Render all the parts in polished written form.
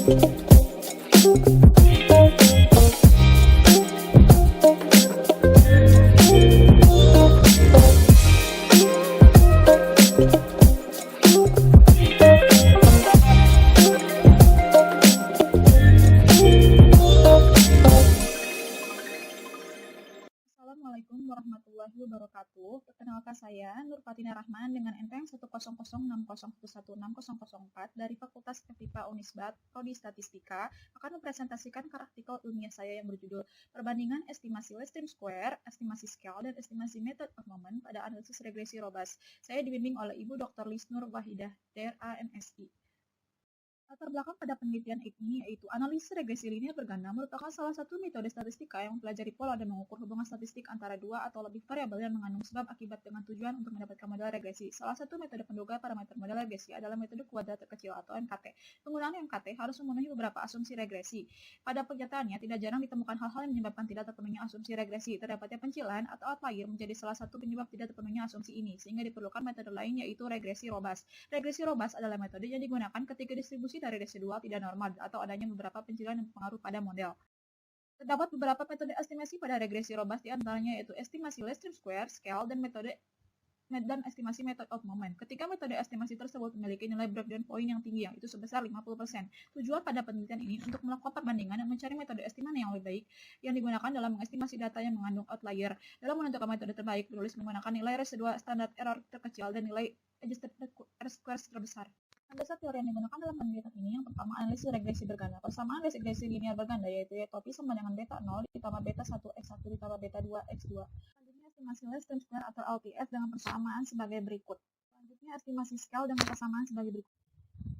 Assalamualaikum warahmatullahi wabarakatuh. Perkenalkan saya Nur Fatina Rahman dengan NPM 1006011160004 dari Fakultas FIPA Unisbat, Prodi Statistika, akan mempresentasikan artikel ilmiah saya yang berjudul Perbandingan Estimasi Least Square, Estimasi Scale, dan Estimasi Method of Moment pada Analisis Regresi Robust. Saya dibimbing oleh Ibu Dr. Lisnur Wahidah, DRA MSI. Latar belakang pada penelitian ini yaitu analisis regresi linear berganda merupakan salah satu metode statistika yang mempelajari pola dan mengukur hubungan statistik antara dua atau lebih variabel yang mengandung sebab akibat dengan tujuan untuk mendapatkan model regresi. Salah satu metode penduga parameter model regresi adalah metode kuadrat terkecil atau MKT. Penggunaan MKT harus memenuhi beberapa asumsi regresi. Pada kenyataannya, tidak jarang ditemukan hal-hal yang menyebabkan tidak terpenuhnya asumsi regresi. Terdapatnya pencilan atau outlier menjadi salah satu penyebab tidak terpenuhnya asumsi ini, sehingga diperlukan metode lain yaitu regresi robust. Regresi robust adalah metode yang digunakan ketika distribusi dari residual tidak normal atau adanya beberapa pencilan yang berpengaruh pada model. Terdapat beberapa metode estimasi pada regresi robust, di antaranya yaitu estimasi least square, scale, dan estimasi method of moment. Ketika metode estimasi tersebut memiliki nilai breakdown point yang tinggi, yang itu sebesar 50%. Tujuan pada penelitian ini untuk melakukan perbandingan dan mencari metode estimasi yang lebih baik yang digunakan dalam mengestimasi data yang mengandung outlier. Dalam menentukan metode terbaik, penulis menggunakan nilai residual standar error terkecil dan nilai adjusted R-square terbesar. Dasar teori yang digunakan dalam penelitian ini yang pertama analisis regresi berganda. Persamaan regresi linear berganda yaitu topi sama dengan beta 0 ditambah beta 1 x1 ditambah beta 2 x2. Selanjutnya estimasi least square atau LTS dengan persamaan sebagai berikut. Selanjutnya estimasi scale dengan persamaan sebagai berikut.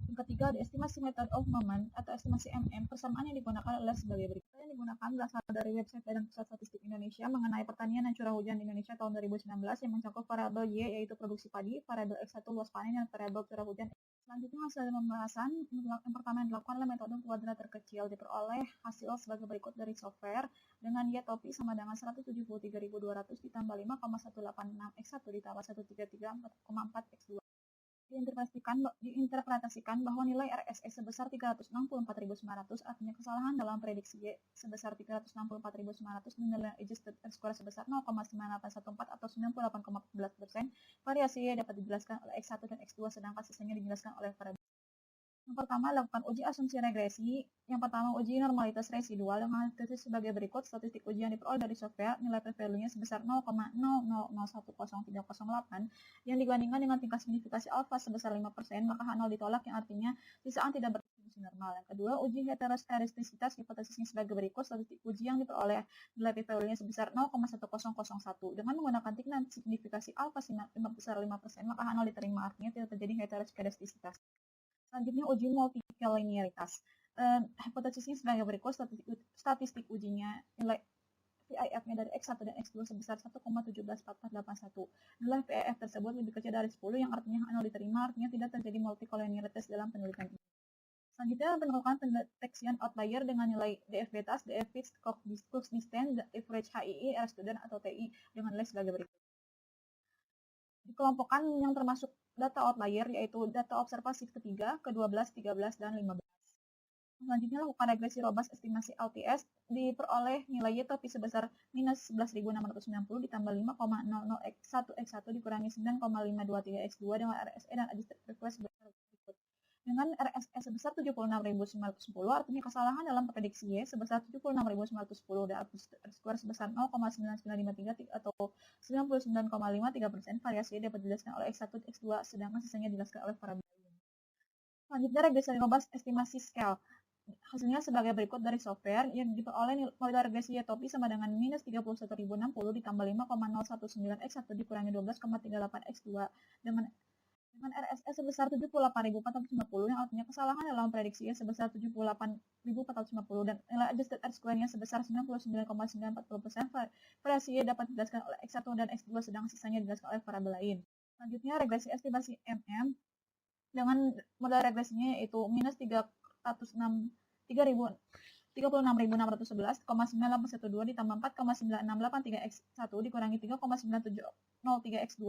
Yang ketiga, ada estimasi method of moment atau estimasi MM. Persamaan yang digunakan adalah sebagai berikut. Yang digunakan berasal dari website Badan Pusat Statistik Indonesia mengenai pertanian dan curah hujan di Indonesia tahun 2019 yang mencakup variabel Y yaitu produksi padi, variabel X1 luas panen, dan variabel curah hujan. Selanjutnya hasil pembahasan yang pertama yang dilakukan adalah metode kuadrat terkecil. Diperoleh hasil sebagai berikut dari software dengan Y topi sama dengan 173.200 ditambah 5,186 x1 ditambah 133,4 x2. Diinterpretasikan bahwa nilai RSS sebesar 364.900 artinya kesalahan dalam prediksi Y sebesar 364.900 dan nilai adjusted R-square sebesar 0,9814 atau 98,14%. Variasi Y dapat dijelaskan oleh X1 dan X2 sedangkan sisanya dijelaskan oleh variabel. Yang pertama, lakukan uji asumsi regresi. Yang pertama, uji normalitas residual dengan statistik sebagai berikut. Statistik uji yang diperoleh dari software, nilai p-value-nya sebesar 0,00010308 yang dibandingkan dengan tingkat signifikasi alfa sebesar 5%, maka H0 ditolak yang artinya sisaan tidak berdistribusi normal. Yang kedua, uji heteroskleristisitas hipotesisnya sebagai berikut. Statistik uji yang diperoleh nilai p-value-nya sebesar 0,1001 dengan menggunakan tingkat signifikasi alfa sebesar 5%, maka H0 diterima artinya tidak terjadi heteroskleristisitas. Selanjutnya, uji multilinearitas. Hipotesisnya sebagai berikut. Statistik ujinya nilai VIF-nya dari X1 dan X2 sebesar 1,174481. Nilai VIF tersebut lebih kecil dari 10 yang artinya H0 diterima, artinya tidak terjadi multilinearitas dalam penelitian ini. Selanjutnya, melakukan pendeteksian outlier dengan nilai DF beta, DF fixed, Cox distance, average HII, R student atau TI dengan nilai sebagai berikut. Dikelompokkan yang termasuk data outlier yaitu data observasi ketiga, ke-12, 13, dan 15. Selanjutnya lakukan regresi robust estimasi LTS. Diperoleh nilai Y topi sebesar minus 11.690 ditambah 5,00x1 dikurangi 9,523 x2 dengan RSE dan adjusted request sebesar berikut. Dengan RSE sebesar 76.910 artinya kesalahan dalam prediksi Y sebesar 76.910 dan R-square sebesar 0,9953 atau 99,53%. Variasi Y dapat dijelaskan oleh X1 dan X2 sedangkan sisanya dijelaskan oleh variabel lain. Selanjutnya regresi robust estimasi scale. Hasilnya sebagai berikut dari software yang diperoleh model regresi Y topi sama dengan minus 31.060 ditambah 5,019 x1 dikurangi 12,38 x2 dengan RSS sebesar 78.450 yang artinya kesalahan dalam prediksi Y sebesar 78.450 dan nilai adjusted R-square-nya sebesar 99,940%. Variasi Y dapat dijelaskan oleh X1 dan X2 sedang sisanya dijelaskan oleh variabel lain. Selanjutnya regresi estimasi MM dengan model regresinya yaitu minus 36.611,9812 ditambah 4,9683 x1 dikurangi 3,9703 x2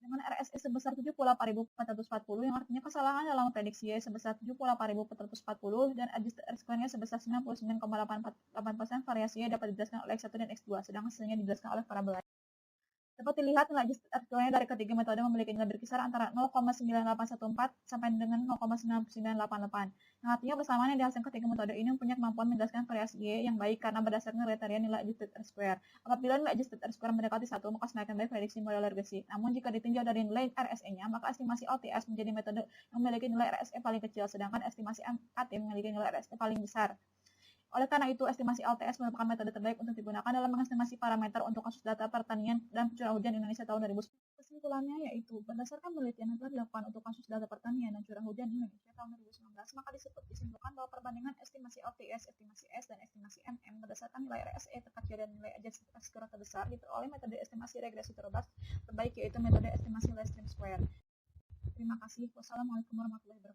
Dengan RSE sebesar 78.440 yang artinya kesalahan dalam prediksi Y sebesar 78.440 dan adjusted R-square-nya sebesar 99,84%, variasi Y dapat dijelaskan oleh X1 dan X2, sedangkan hasilnya dijelaskan oleh parabel. Dapat dilihat nilai adjusted R-square-nya dari ketiga metode memiliki nilai berkisar antara 0,9814 sampai dengan 0,9988. Yang artinya persamaan yang dihasilkan ketiga metode ini mempunyai kemampuan menjelaskan variasi Y yang baik karena berdasarkan kriteria nilai adjusted R-square. Apabila nilai adjusted R-square mendekati 1, maka semakin baik prediksi model regresi. Namun jika ditinjau dari nilai RSE-nya, maka estimasi LTS menjadi metode yang memiliki nilai RSE paling kecil, sedangkan estimasi MAT memiliki nilai RSE paling besar. Oleh karena itu, estimasi LTS merupakan metode terbaik untuk digunakan dalam mengestimasi parameter untuk kasus data pertanian dan curah hujan Indonesia tahun 2010. Kesimpulannya yaitu, berdasarkan penelitian yang telah dilakukan untuk kasus data pertanian dan curah hujan Indonesia tahun 2019, maka disimpulkan bahwa perbandingan estimasi LTS, estimasi S, dan estimasi MM berdasarkan nilai RSE terkecil dan nilai adjusted R-square terbesar diperoleh metode estimasi regresi terbaik, yaitu metode estimasi least square. Terima kasih. Wassalamualaikum warahmatullahi wabarakatuh.